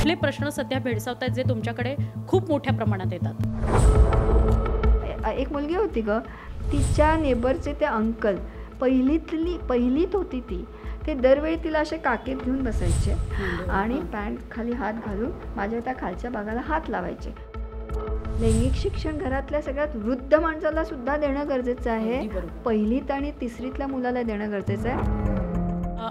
कुठले प्रश्न सध्या भेडसावतायत जे तुमच्याकडे खूप मोठ्या प्रमाणात येतात? एक मुलगी होती ग, तिच्या नेबरचे ते अंकल, पहिलीत होती ती. ते दरवेळी तिला असे काकेत घेऊन बसायचे आणि पॅन्ट खाली हात घालून माझ्या त्या खालच्या भागाला हात लावायचे. लैंगिक शिक्षण घरातल्या सगळ्यात वृद्ध माणसाला सुद्धा देणं गरजेचं आहे. पहिलीत आणि तिसरीतल्या मुलाला देणं गरजेचं आहे.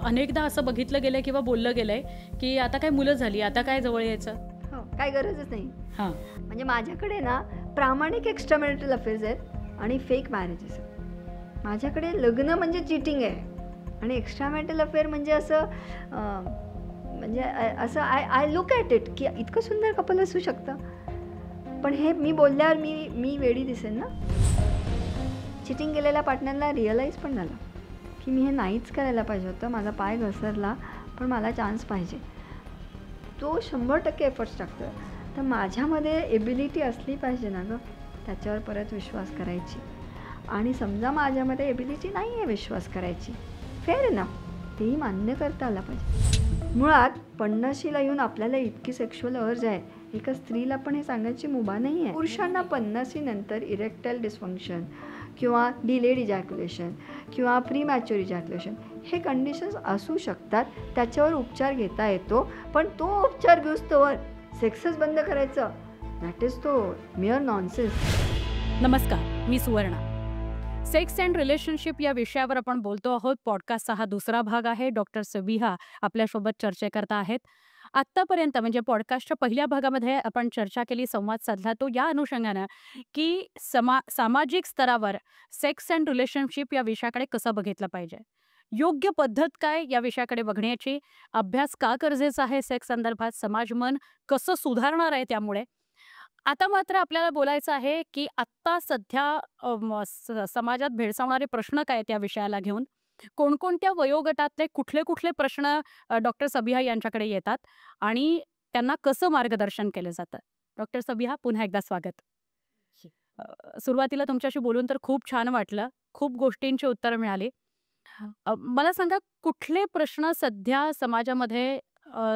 अनेकदा असं बघितलं गेलंय किंवा बोललं गेलंय की आता काय मुलं झाली, आता काय जवळ यायचं, हो, काय गरजच नाही. हां, म्हणजे माझ्याकडे ना प्रामाणिक एक्स्ट्रा मॅरिटल अफेअर्स आहेत आणि फेक मॅरेजेस आहेत. माझ्याकडे लग्न म्हणजे चिटिंग आहे आणि एक्स्ट्रा मॅरिटल अफेअर म्हणजे असं म्हणजे असं आय लुक ॲट इट की इतकं सुंदर कपल असू शकतं. पण हे मी बोलल्यावर मी वेडी दिसेन ना. चिटिंग केलेल्या पार्टनरला रिअलाईज पण झालं की मी हे नाहीच करायला पाहिजे होतं, माझा पाय घसरला, पण मला चान्स पाहिजे. तो 100% एफर्ट्स टाकतो. तर माझ्यामध्ये एबिलिटी असली पाहिजे ना गं, त्याच्यावर परत विश्वास करायची. आणि समजा माझ्यामध्ये एबिलिटी नाही आहे विश्वास करायची, फेअर ना, तेही मान्य करता आलं पाहिजे. मुळात 50शीला येऊन आपल्याला इतकी सेक्शुअल अर्ज आहे, एका स्त्रीला पण हे सांगायची मुभा नाही आहे. पुरुषांना 50शीनंतर इरेक्टाईल डिस्फंक्शन किंवा डिलेड इजॅक्युलेशन किंवा प्रीमॅच्युअर इजॅक्युलेशन हे कंडिशन्स असू शकतात. त्याच्यावर उपचार घेता येतो. पण तो उपचार घेऊस्तोवर सेक्सच बंद करायचं, दॅट इज तो मिअर नॉनसेन्स. नमस्कार, मी सुवर्णा. सेक्स अँड रिलेशनशिप या विषयावर आपण बोलतो आहोत. पॉडकास्टचा हा दुसरा भाग आहे. डॉक्टर सबिहा आपल्यासोबत चर्चेकर्ता आहेत. आत्तापर्यंत म्हणजे पॉडकास्टच्या पहिल्या भागामध्ये आपण चर्चा केली, संवाद साधला तो या अनुषंगानं की सामाजिक स्तरावर सेक्स अँड रिलेशनशिप या विषयाकडे कसं बघितलं पाहिजे, योग्य पद्धत काय या विषयाकडे बघण्याची, अभ्यास का गरजेचा आहे सेक्स संदर्भात, समाज मन कसं सुधारणार आहे त्यामुळे. आता मात्र आपल्याला बोलायचं आहे की आत्ता सध्या समाजात भेडसावणारे प्रश्न काय त्या विषयाला घेऊन, कोणकोणत्या वयोगटातले कुठले कुठले प्रश्न डॉक्टर सबिहा यांच्याकडे येतात आणि त्यांना कसं मार्गदर्शन केलं जातं. डॉक्टर सबिहा, पुन्हा एकदा स्वागत. सुरुवातीला तुमच्याशी बोलून तर खूप छान वाटलं, खूप गोष्टींची उत्तरं मिळाली. मला सांगा, कुठले प्रश्न सध्या समाजामध्ये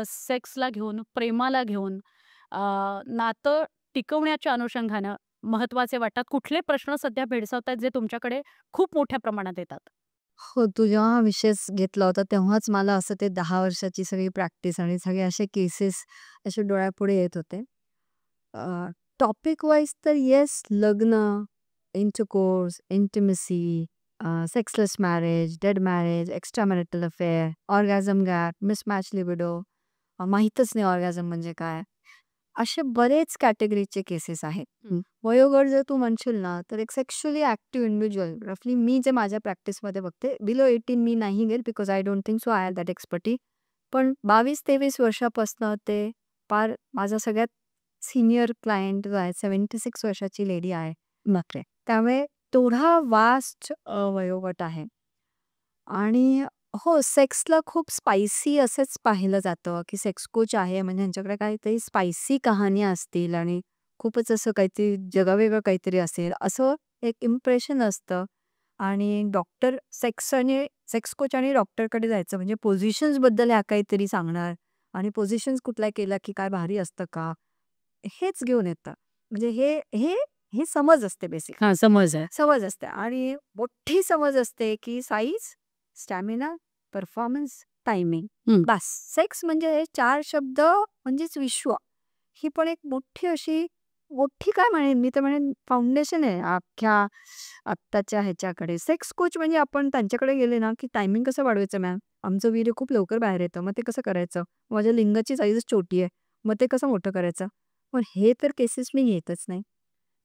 सेक्सला घेऊन, प्रेमाला घेऊन, नातं टिकवण्याच्या अनुषंगानं महत्वाचे वाटतात? कुठले प्रश्न सध्या भेडसावतायत जे तुमच्याकडे खूप मोठ्या प्रमाणात येतात? हो, तू जेव्हा हा विषय घेतला होता तेव्हाच मला असं ते 10 वर्षाची सगळी प्रॅक्टिस आणि सगळे असे केसेस असे डोळ्यापुढे येत होते. टॉपिक वाईज तर येस, लग्न, intercourse, intimacy, sexless marriage, dead marriage, extra marital affair, orgasm gap, mismatch libido, माहीतच नाही ऑर्गॅझम म्हणजे काय, असे बरेच कॅटेगरीचे केसेस आहेत. वयोगट जर तू म्हणशील ना, तर एक सेक्शुअली ॲक्टिव्ह इंडिव्हिज्युअल रफली मी जे माझ्या प्रॅक्टिसमध्ये बघते, बिलो 18 मी नाही गेल because I don't think so I have that expertise. पण 22-23 वर्षापासनं ते पार माझा सगळ्यात सिनियर क्लायंट जो आहे 76 वर्षाची लेडी आहे. बापरे! त्यामुळे तेवढा वास्ट वयोगट आहे. आणि हो, सेक्सला खूप स्पायसी असेच पाहिलं जातं की सेक्स कोच आहे म्हणजे यांच्याकडे काहीतरी स्पायसी कहाण्या असतील आणि खूपच असं काहीतरी जगावेगळं काहीतरी असेल असं एक इम्प्रेशन असतं. आणि डॉक्टर सेक्स कोच आणि डॉक्टरकडे जायचं म्हणजे पोझिशन्सबद्दल ह्या काहीतरी सांगणार आणि पोझिशन्स कुठल्या केल्या की काय भारी असतं का, हेच घेऊन येतं. म्हणजे हे हे हे समज असते बेसिक, हां, समज आहे. समज असते आणि मोठी समज असते की साईज, स्टॅमिना, परफॉर्मन्स, टायमिंग, बस. सेक्स म्हणजे हे 4 शब्द म्हणजेच विश्व. ही पण एक मोठी अशी मोठी काय म्हणेन मी तर म्हणेन फाउंडेशन आहे अख्ख्या आत्ताच्या ह्याच्याकडे. सेक्स कोच म्हणजे आपण त्यांच्याकडे गेले ना की टायमिंग कसं वाढवायचं मॅम, आमचं वीर्य खूप लवकर बाहेर येतं, मग ते कसं करायचं, माझ्या लिंगाची साईजच छोटी आहे, मग ते कसं मोठं करायचं. पण हे तर केसेस मी घेतच नाही.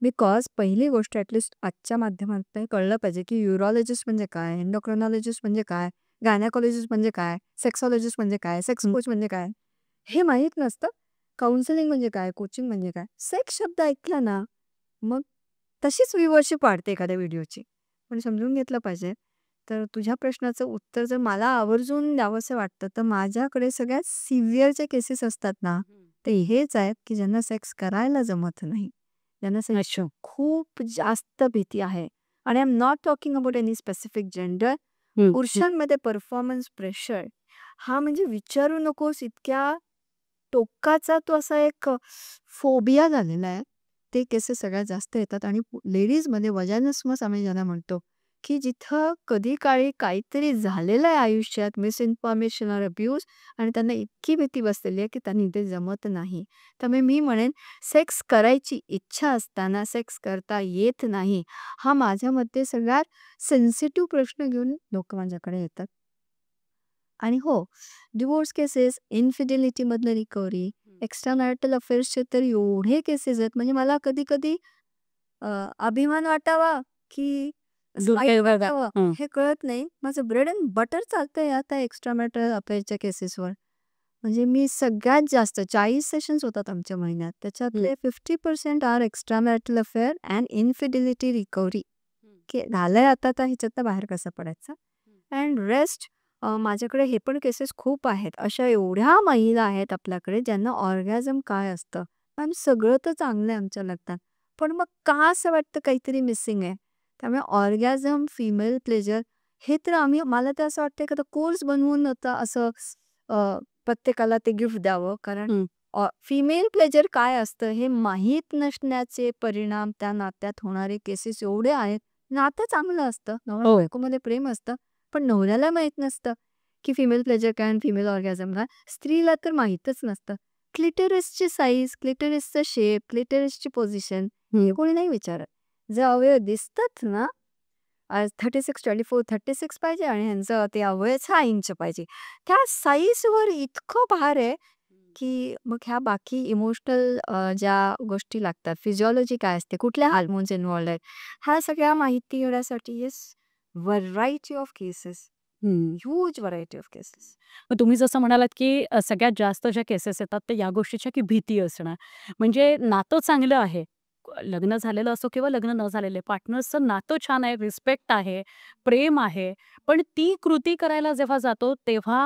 बिकॉज पहिली गोष्ट ॲटलिस्ट आजच्या माध्यमातून कळलं पाहिजे की युरॉलॉजिस्ट म्हणजे काय, एंडोक्रिनॉलॉजिस्ट म्हणजे काय, गायनेकॉलॉजिस्ट म्हणजे काय, सेक्सॉलॉजिस्ट म्हणजे काय, सेक्स कोच म्हणजे काय, हे माहीत नसतं. काउन्सिलिंग म्हणजे काय, कोचिंग म्हणजे काय. सेक्स शब्द ऐकला ना मग तशीच व्ह्यूअरशिप वाढते एखाद्या व्हिडिओची. पण समजून घेतलं पाहिजे. तर तुझ्या प्रश्नाचं उत्तर जर मला आवर्जून द्यावंसं वाटतं तर माझ्याकडे सगळ्यात सिव्हिअर जे केसेस असतात ना ते हेच आहेत की ज्यांना सेक्स करायला जमत नाही, ज्यांना सेक्स खूप जास्त भीती आहे. आणि I am not talking about any specific gender. पुरुषांमध्ये परफॉर्मन्स प्रेशर हा म्हणजे विचारू नकोस इतक्या टोकाचा तो असा एक फोबिया झालेला आहे. ते केसेस सगळ्यात जास्त येतात आणि लेडीजमध्ये वजायनस्मस आम्ही ज्याला म्हणतो, की जिथं कधी काळी काहीतरी झालेलं आहे आयुष्यात, मिसइन्फॉर्मेशन ऑर अब्यूज आणि त्यांना इतकी भीती बसलेली आहे, की त्यांनी ते जमत नाही. त्यामुळे मी म्हणेन सेक्स करायची इच्छा असताना सेक्स करता येत नाही, हा माझ्या मते सगळ्यात सेन्सिटिव्ह प्रश्न घेऊन लोकं माझ्याकडे येतात. आणि हो, डिव्होर्स केसेस, इन्फिडेलिटीमधनं रिकव्हरी, एक्स्ट्रा मॅरिटल अफेअर्सचे तर एवढे केसेस आहेत, म्हणजे मला कधी-कधी अ, अभिमान वाटावा की वाईट दुर्दैवाला. वाटावं हं. हे कळत नाही. माझं ब्रेड एंड बटर चालतंय या त्या एक्स्ट्रा मॅरिटल अफेअरच्या केसेसवर. म्हणजे मी सगळ्यात जास्त 40 सेशन्स होतात आमच्या महिन्यात. हं. त्याच्यातले 50% are extra marital affair and infidelity recovery. की झालंय आता तर ह्याच्यातनं बाहेर कसं पडायचं? अँड रेस्ट माझ्याकडे हे पण केसेस खूप आहेत. अशा एवढ्या महिला आहेत आपल्याकडे ज्यांना ऑर्गॅझम काय असतं? आणि सगळं तर चांगलं आहे आमच्या लग्नात. पण मग का असं वाटतं काहीतरी मिसिंग आहे? त्यामुळे ऑर्गॅझम, फिमेल प्लेजर हे तर आम्ही मला तर असं वाटतं एखादा कोर्स बनवून आता असं अ, प्रत्येकाला ते गिफ्ट द्यावं. कारण हं. फिमेल प्लेजर काय असतं हे माहीत नसण्याचे परिणाम त्या नात्यात होणारे केसेस एवढे आहेत. नातं चांगलं असतं, नवरा हो. बायकोमध्ये प्रेम असतं, पण नवऱ्याला माहीत नसतं की फिमेल प्लेजर काय आणि फिमेल ऑर्गॅझम काय. स्त्रीला तर माहीतच नसतं. क्लिटरिसची साईज, क्लिटरिसचा शेप, क्लिटरिसची पोझिशन हे कोणी नाही विचारत. जे अवयव दिसतात ना, 36, 24, 36 पाहिजे आणि ह्यांचं ते अवयव 6 इंच पाहिजे. त्या साईजवर इतकं भार आहे की मग ह्या बाकी इमोशनल ज्या गोष्टी लागतात, फिजिओलॉजी काय असते, कुठल्या हार्मोन्स इन्व्हॉल्व्ड आहेत, ह्या सगळ्या माहिती घेण्यासाठी येस व्हरायटी ऑफ केसेस, हं. Huge variety of cases. मग तुम्ही जसं म्हणालात, की सगळ्यात जास्त ज्या केसेस येतात ते या गोष्टीच्या की भीती असणं. म्हणजे नातं चांगलं आहे. लग्न झालेलं असो किंवा लग्न न झालेले पार्टनर्सचं नातं छान आहे, रिस्पेक्ट आहे, प्रेम आहे. पण ती कृती करायला जेव्हा जातो तेव्हा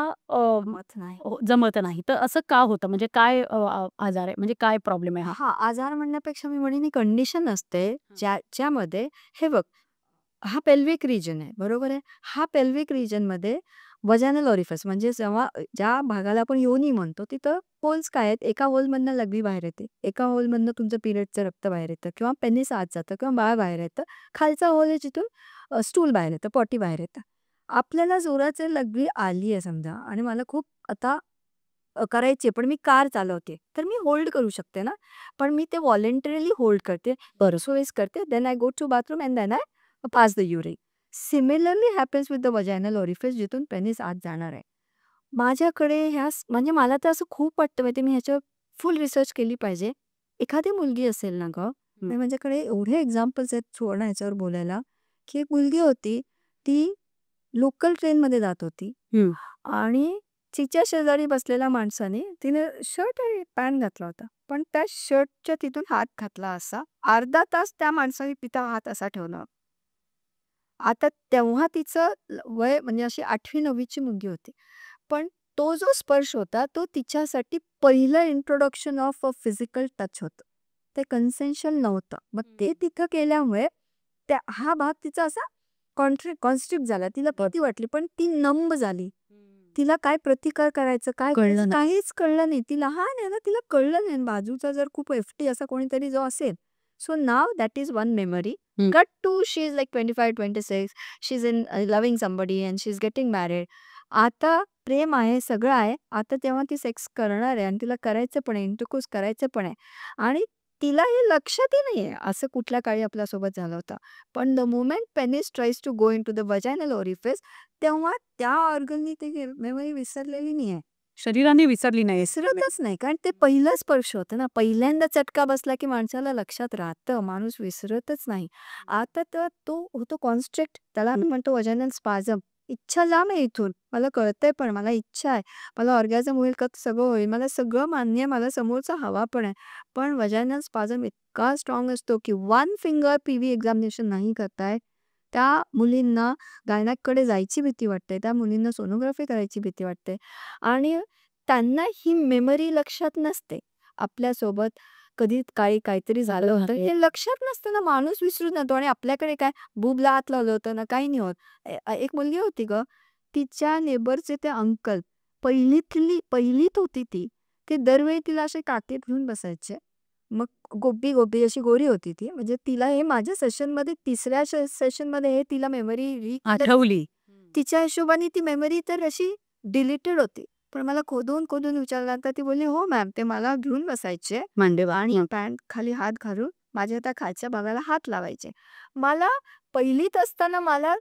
मत नाही. जमत नाही. तर असं का होतं? म्हणजे काय आजार आहे? म्हणजे काय प्रॉब्लेम आहे हा? हां, आजार म्हणण्यापेक्षा मी म्हणेन ही कंडिशन असते, हं. ज्याच्यामध्ये हे बघ, हा पेल्विक रिजन आहे, बरोबर आहे? हा पेल्विक रिजनमध्ये व्हजायनल ओरिफिस म्हणजे जेव्हा ज्या भागाला आपण योनी म्हणतो, तिथं होल्स काय आहेत? एका होलमधनं लघवी बाहेर येते, एका होलमधनं तुमचं पिरियडचं रक्त बाहेर येतं किंवा पेनिस आत जातं किंवा बाळ बाहेर येतं. खालचा होल आहे जिथून स्टूल बाहेर येतं, पॉटी बाहेर येतं. आपल्याला जोराची लघवी आली आहे समजा आणि मला खूप आता करायची आहे, पण मी कार चालवते, तर मी होल्ड करू शकते ना, पण मी ते व्हॉलंटरीली होल्ड करते, बरसोईस करते, then I go to bathroom and then I pass the urine. Similarly happens with the vaginal orifice जिथून पेनिस आत जाणार आहे. माझ्याकडे म्हणजे मला तर असं खूप वाटतं माहिती मी ह्याच्यावर फुल रिसर्च केली पाहिजे. एखादी मुलगी असेल ना गं, हं. आणि माझ्याकडे एवढे एक्झाम्पल्स आहेत सुवर्ण ह्याच्यावर बोलायला, की एक मुलगी होती, ती लोकल ट्रेनमध्ये जात होती हं. आणि तिच्या शेजारी बसलेल्या माणसाने तिने शर्ट आणि पॅन्ट घातला होता. पण त्या शर्टच्या तिथून हात घातला असा. अर्धा तास त्या माणसाने तिचा हात असा ठेवला. आता तेव्हा तिचं वय म्हणजे अशी 8वी-9वी ची मुलगी होती. पण तो जो स्पर्श होता तो तिच्यासाठी पहिलं introduction of a physical touch होतं. ते कन्सेन्शल नव्हतं. मग ते तिथं केल्यामुळे हा भाग तिचा असा कॉन्स्ट्रिक्ट झाला. तिला भीती वाटली पण ती नंब झाली. तिला काय प्रतिकार करायचं, काय कळलं करायचं नाही. काहीच कळलं नाही. ती लहान आहे ना, तिला कळलं नाही. बाजूचा जर खूप एफटी असा कोणीतरी जो असेल. So now that is one memory. हं. Cut to she is like 25-26. She is in loving somebody and she is getting married. आता प्रेम आहे, सगळं आहे. आता तेव्हा ती सेक्स करणार आहे आणि तिला करायचं पण आहे, इंटरकोर्स करायचं पण आहे आणि तिला हे लक्षातही नाहीये, असं कुठल्या काळी आपल्यासोबत झालं होतं. पण the moment penis tries to go into the vaginal orifice, तेव्हा त्या ऑर्गननी ती मेमरी विसरलेली नाहीये. शरीराने विसरली नाही. विसरतच नाही. कारण ते पहिलं स्पर्श होतं ना. पहिल्यांदा चटका बसला की माणसाला लक्षात राहतं. माणूस विसरतच नाही. आता तर तो होतो कॉन्स्ट्रिक्ट. त्याला आम्ही म्हणतो व्हजायनल स्पाझम. इच्छा लांब आहे इथून. मला कळतंय पण मला इच्छा आहे. मला ऑर्गॅझम होईल का सगळं होईल. मला सगळं मान्य आहे. मला समोरचा हवा पण आहे. पण व्हजायनल स्पाझम इतका स्ट्राँग असतो की वन फिंगर पीव्ही एक्झामिनेशन नाही करताय. त्या मुलींना गायनॅककडे जायची भीती वाटते. त्या मुलींना सोनोग्राफी करायची भीती वाटते आणि त्यांना ही मेमरी लक्षात नसते. आपल्यासोबत कधी काळी काहीतरी झालं होतं हे लक्षात नसतं ना, माणूस विसरून जातो आणि आपल्याकडे काय बूबला हात लावलं होतं ना, काही नाही होत. एक मुलगी होती गं, तिच्या नेबरचे ते अंकल पहिलीत होती ती. ते दरवेळी तिला असे काठीत घेऊन बसायचे. मग गोपी गोपी अशी गोरी होती ती. म्हणजे तिला हे माझ्या सेशनमध्ये तिसऱ्या सेशनमध्ये हे तिला मेमरी आठवली. तिच्या हिशोबाने ती मेमरी तर अशी डिलीटेड होती. पण मला खोदून खोदून विचारल्यानंतर ती बोलली, "हो मॅम, ते मला घेऊन बसायचे मांडीवर. आणि पॅन्ट खाली हात घालून माझ्या त्या खालच्या भागाला हात लावायचे." मला पहिलीत असताना मला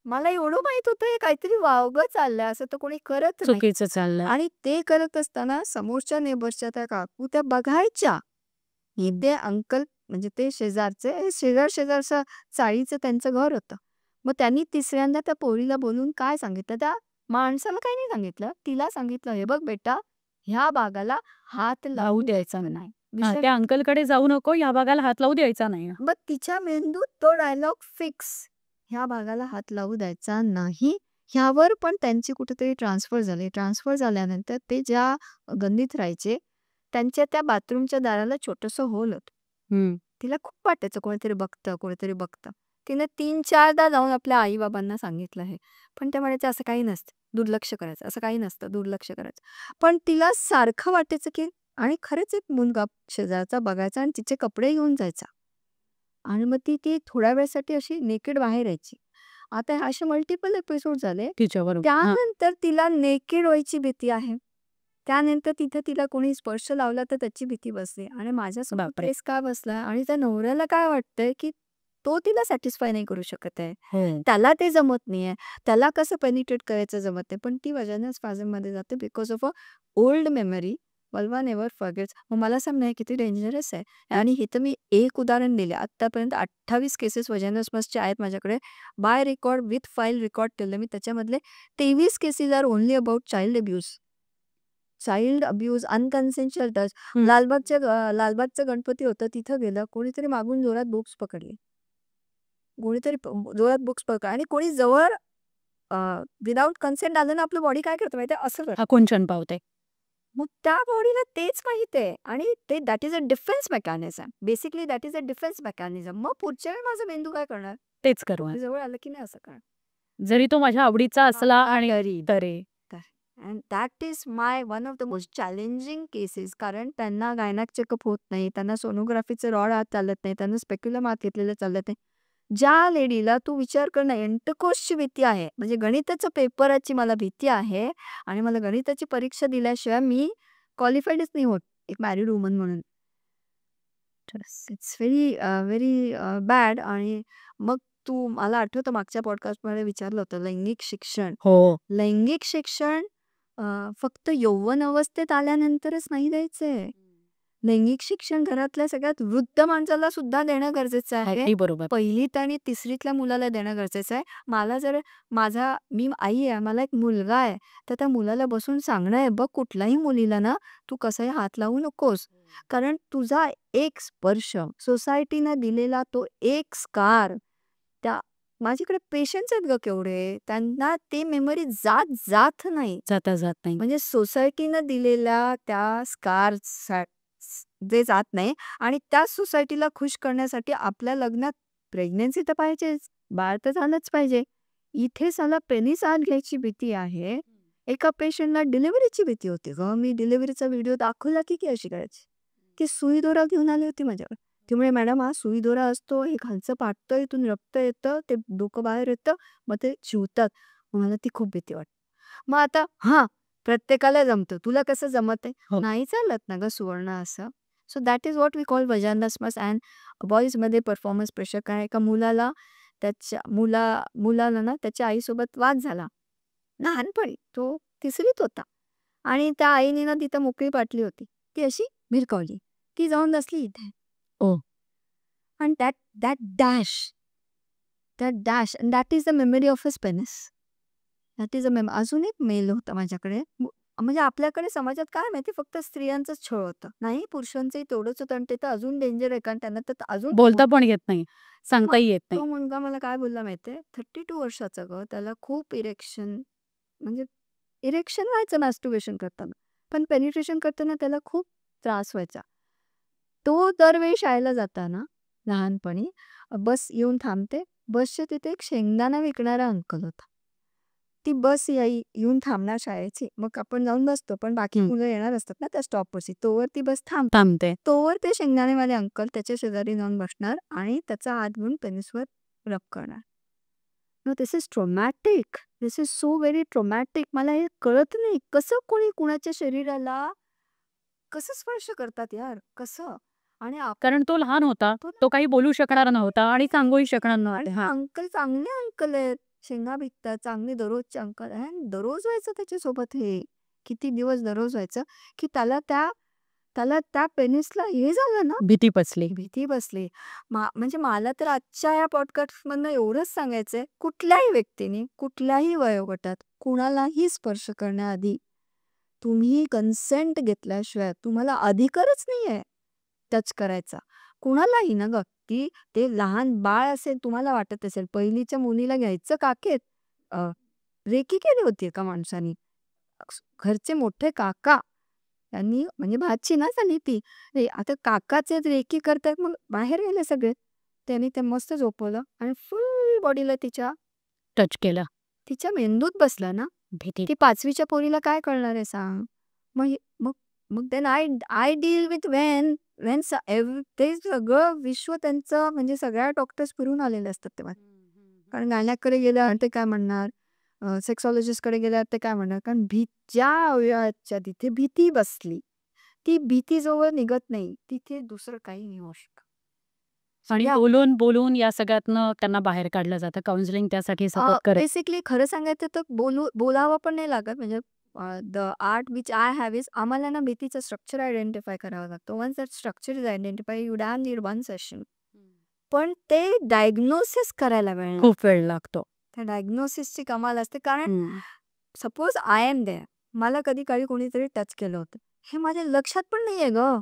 मला एवढं माहित होतं हे काहीतरी वावगं चाललंय, असं तर कोणी करत नाही. चुकीचं चाललं. आणि ते करत असताना समोरच्या नेबर्सच्या त्या काकू त्या बघायच्या. ते अंकल म्हणजे ते शेजारचे शेजारचं चाळीचं त्यांचं घर होतं. मग त्यांनी तिसऱ्यांदा त्या पोरीला बोलून काय सांगितलं, त्या माणसाला काही नाही सांगितलं. तिला सांगितलं, "हे बघ बेटा, ह्या भागाला हात लावू द्यायचा नाही." विषय त्या अंकलकडे जाऊ नको, या भागाला हात लावू द्यायचा नाही. मग तिच्या मेंदूत तो डायलॉग फिक्स. ह्या भागाला हात लावू द्यायचा नाही. ह्यावर पण त्यांची कुठेतरी ट्रान्सफर झाली. ट्रान्सफर झाल्यानंतर ते ज्या गल्लीत राहायचे, त्यांच्या त्या बाथरूमच्या दाराला छोटंसं होल होतं. तिला खूप वाटायचं कोणीतरी बघतं, कोणीतरी बघतं. तिने 3-4दा जाऊन आपल्या आई-बाबांना सांगितलं हे. पण ते म्हणायचे, "असं काही नसतं. दुर्लक्ष करायचं. असं काही नसतं. दुर्लक्ष करायचं." पण तिला सारखं वाटायचं की आणि खरंच एक मुलगा शेजारचा बघायचा आणि तिचे कपडे घेऊन जायचा. आणि मग ती ती थोड्या वेळासाठी अशी नेकेड बाहेर यायची. आता असे मल्टिपल एपिसोड झाले. तिच्यावर. त्यानंतर तिला नेकेड व्हायची भीती आहे. त्यानंतर तिथे तिला कोणी स्पर्श लावला तर त्याची भीती बसली आणि माझ्यासमोर बापरे. केस का बसला आणि त्या नवऱ्याला काय वाटतंय की तो तिला सॅटिस्फाय नाही करू शकत आहे. हो. त्याला ते जमत नाहीये. त्याला कसं पेनिट्रेट करायचं जमत नाही. पण ती वजाना स्पाझममध्ये जाते because of a old memory. Vulva never forgets. मग मला सांग ना हे किती डेंजरस आहे. आणि हे तर मी एक उदाहरण दिले. आत्तापर्यंत 28 केसेस वजाना स्पाझचे आहेत माझ्याकडे. By record with file record केलं मी. त्याच्यामधले 23 cases are only about child abuse, unconsensual touch. लालबागचं गणपती होतं, तिथं गेलं. कोणीतरी मागून जोरात बुक्स पकडले. जोरात बुक्स पकडले आणि कोणी जवळ विदाऊट कन्सेंट आलं ना, आपलं बॉडी काय करतं माहिती आहे? असं करतं. आकुंचन पावते. मग त्या बॉडीला तेच माहित आहे आणि ते that is a defence mechanism. Basically that is a defence mechanism. मग पुढच्या वेळी माझा मेंदू काय करणार? तेच करू. जवळ आलं की नाही असं करणार. जरी तो माझ्या आवडीचा असला आणि तरी. And that is my one of the most challenging cases. कारण त्यांना गायनॅक चेकअप होत नाही, त्यांना सोनोग्राफीचं रॉड आत चालत नाही, त्यांना स्पेक्युलम आत घेतलेलं चालत नाही. ज्या लेडीला तू विचार कर ना, एंटरकोर्सची भीती आहे, म्हणजे गणिताच्या पेपराची मला भीती आहे आणि मला गणिताची परीक्षा दिल्याशिवाय मी क्वालिफाईडच नाही होत एक मॅरिड वुमन म्हणून. It's very bad. आणि मग तू मला आठवतं मागच्या पॉडकास्टमध्ये विचारलं होतं लैंगिक शिक्षण. हो. लैंगिक शिक्षण फक्त यौवन अवस्थेत आल्यानंतरच नाही द्यायचंय. लैंगिक शिक्षण घरातल्या सगळ्यात वृद्ध माणसाला सुद्धा देणं गरजेचं आहे. अगदी बरोबर. पहिलीत आणि तिसरीतल्या मुलाला देणं गरजेचं आहे. मला जर मी आई आहे, मला एक मुलगा आहे, तर त्या मुलाला बसून सांगणं आहे, बघ कुठल्याही मुलीला ना तू कसंही हात लावू नकोस. कारण तुझा एक स्पर्श, सोसायटीनं दिलेला तो एक स्कार, त्या माझ्याकडे पेशन्स आहेत ग केवढे, त्यांना ते मेमरी जात नाही. जाता जात नाही. म्हणजे सोसायटीनं दिलेल्या त्या स्कार जे जात नाही आणि त्याच सोसायटीला खुश करण्यासाठी आपल्या लग्नात प्रेग्नन्सी तर पाहिजेच, बाळ तर झालंच पाहिजे. इथे साला पेनिस आत घ्यायची भीती आहे. एका पेशंटला डिलिव्हरीची भीती होती ग. मी डिलिव्हरीचा व्हिडिओ दाखवला की अशी करायची की सुई दोरा घेऊन आली होती माझ्याकडे. त्यामुळे मॅडम हा सुई दोरा असतो, हे खालचं पाटतं, इथून रक्त येतं, ते डोकं बाहेर येतं, मग ते शिवतात. मला ती खूप भीती वाटते. मग आता प्रत्येकाला जमतं, तुला कसं जमत आहे? हो. नाही चालत ना ग सुवर्ण असं. So that is what we call vagina spasm. And बॉईजमध्ये परफॉर्मन्स प्रेशर काय आहे का, मुलाला ना त्याच्या आईसोबत वाद झाला लहानपणी. तो तिसरीत होता आणि त्या आईने ना तिथं मोकळी पाटली होती, ती अशी भिरकावली, ती जाऊन बसली इथे. आणि that is the memory of his penis. That is a अजून एक मेल होता माझ्याकडे. म्हणजे आपल्याकडे समाजात काय माहिती फक्त स्त्रियांचंच छळ होतं. नाही, पुरुषांचंही तेवढंच होतं आणि ते तर अजून डेंजर आहे कारण त्यांना तर अजून बोलता पण येत नाही, सांगताही येत तो नाही. मुलगा मला काय बोलला माहितीये, 32 वर्षाचा ग, त्याला खूप इरेक्शन व्हायचं मॅस्टुर्बेशन करताना, पण पेनिट्रेशन करताना त्याला खूप त्रास व्हायचा. तो दरवेळी शाळेला जाताना लहानपणी बस येऊन थांबते, बसच्या तिथे एक शेंगदाणा विकणारा अंकल होता. ती बस येऊन थांबणार शाळेची, मग आपण जाऊन बसतो, पण बाकी हं. मुलं येणार असतात ना त्या स्टॉपवरची, तोवर ती बस थांबते. तोवर ते शेंगदाणेवाले अंकल त्याच्या शेजारी जाऊन बसणार आणि त्याचा हात घेऊन पेनिसवर रब करणार. No, this is traumatic. This is so very traumatic. मला हे कळत नाही कसं कोणी कुणाच्या शरीराला कसं स्पर्श करतात यार, कसं. आणि कारण तो लहान होता. तो तो काही बोलू शकणार नव्हता आणि सांगूही शकणार नव्हते. आणि हां. अंकल चांगले अंकल आहेत, शेंगा विकतात, चांगले दररोजचे अंकल आहे आणि दररोज व्हायचं त्याच्यासोबत हे. किती दिवस दररोज व्हायचं, की त्याला त्या पेनिसला हे झालं ना, भीती पचली. भीती बसली. म्हणजे मला तर आजच्या या पॉडकास्टमधनं एवढंच सांगायचंय, कुठल्याही व्यक्तीने, कुठल्याही वयोगटात, कुणालाही स्पर्श करण्याआधी तुम्ही कन्सेंट घेतल्याशिवाय तुम्हाला अधिकारच नाहीये टच करायचा. कुणालाही ना गं, की ते लहान बाळ असेल, तुम्हाला वाटत असेल, पहिलीच्या मुलीला घ्यायचं काकेत, अ, रेकी केली होती एका माणसानी. घरचे मोठे काका, त्यांनी म्हणजे भाची ना झाली ती. आता काकाचे रेकी करतायत, मग बाहेर गेले सगळे. त्यांनी ते मस्त झोपवलं आणि फुल बॉडीला टच केलं. तिच्या मेंदूत बसलं ना. भीती. ती 5वीच्या पोरीला काय कळणार आहे सांग? मग मग मग then I I deal with when ते सगळं विश्व त्यांचं, म्हणजे सगळ्या डॉक्टर्स फिरून आलेले असतात तेव्हा. कारण गायनॅककडे गेल्यावर ते काय म्हणणार, सेक्सॉलॉजिस्टकडे गेल्यावर ते काय म्हणणार, कारण ज्या अवयवाच्या तिथे भीती बसली, ती भीती जोवर निघत नाही, तिथे दुसरं काही नाही होऊ शकत. आणि या बोलून, बोलून या सगळ्यातनं त्यांना बाहेर काढलं जातं. काउन्सिलिंग त्यासाठी सतत करत. बेसिकली खरं सांगायचं तर बोलावं पण नाही लागत. म्हणजे the art which I have is, आम्हाला ना भीतीचं स्ट्रक्चर आयडेंटिफाय करावं लागतं. Once that structure is identify, you damn need one session. पण ते डायग्नोसिस करायला वेळ लागतो. खूप वेळ लागतो. त्या डायग्नोसिसची कमाल असते. कारण सपोज आय एम देअर, मला कधी काही कोणीतरी टच केलं होतं, हे माझ्या लक्षात पण नाहीये ग.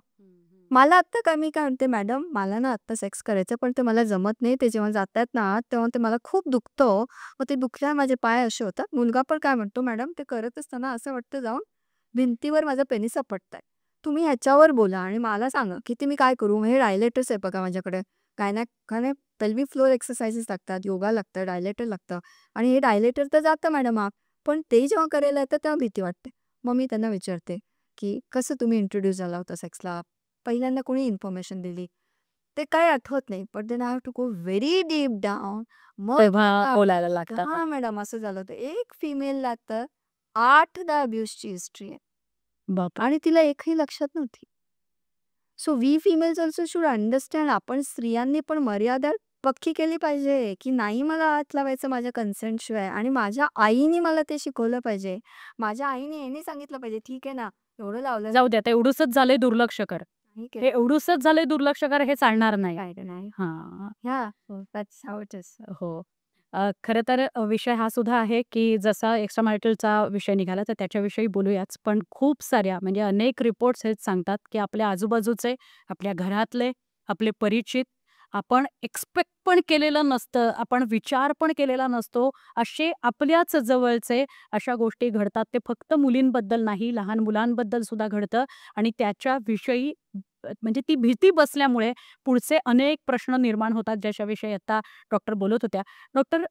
मला आत्ता काय, मी काय म्हणते, मॅडम मला ना आत्ता सेक्स करायचं, पण ते मला जमत नाही. ते जेव्हा जातात ना, तेव्हा ते मला खूप दुखतं. मग ते दुखल्यावर माझे पाय असे होतात. मुलगा पण काय म्हणतो, मॅडम ते करत असताना असं वाटतं जाऊन भिंतीवर माझं पेनिस आपटताय. तुम्ही ह्याच्यावर बोला आणि मला सांगा की मी काय करू. हे डायलेटर्स आहे बघा माझ्याकडे. काय पेल्विक फ्लोर एक्सरसाइजेस लागतात, योगा लागतं, डायलेटर लागतं. आणि हे डायलेटर तर जातं मॅडम आप, पण ते जेव्हा करायला येतं तेव्हा भीती वाटते. मग मी त्यांना विचारते की कसं तुम्ही इंट्रोड्यूस झाला होता सेक्सला, पहिल्यांदा कोणी इन्फॉर्मेशन दिली, ते काही आठवत नाही. But then I have to go very deep down. मग तेव्हा बोलायला लागतं. हा मॅडम असं झालं होतं. एक फिमेलला तर 8दा अब्युजची हिस्ट्री आहे बापरे! आणि तिला एकही लक्षात नव्हती. So we females also should understand. आपण स्त्रियांनी पण मर्यादा पक्की केली पाहिजे, की नाही मला हात लावायचं माझ्या कन्सेंट शिवाय. आणि माझ्या आईने मला ते शिकवलं पाहिजे. माझ्या आईने हे नाही सांगितलं पाहिजे, ठीक आहे ना एवढं लावलं जाऊ दे, आता एवढूसच झालंय, दुर्लक्ष कर. नाही हे एवढूसच झालंय, दुर्लक्ष कर, हे चालणार नाही. नाही. हां. या दॅट्स हाऊ इट इज. हो. खरं तर विषय हा सुद्धा आहे, की जसा एक्स्ट्रा मॅरिटलचा विषय निघाला, तर त्याच्याविषयी बोलूयाच. पण खूप साऱ्या, म्हणजे अनेक रिपोर्ट्स हेच सांगतात, की आपल्या आजूबाजूचे, आपल्या घरातले, आपले परिचित, आपण एक्स्पेक्ट पण केलेलं नसतं, आपण विचार पण केलेला नसतो, असे आपल्याच जवळचे अशा गोष्टी घडतात. ते फक्त मुलींबद्दल नाही, लहान मुलांबद्दल सुद्धा घडतं आणि त्याच्याविषयी म्हणजे ती भीती बसल्यामुळे पुढचे अनेक प्रश्न निर्माण होतात, ज्याच्याविषयी आता डॉक्टर बोलत होत्या. डॉक्टर,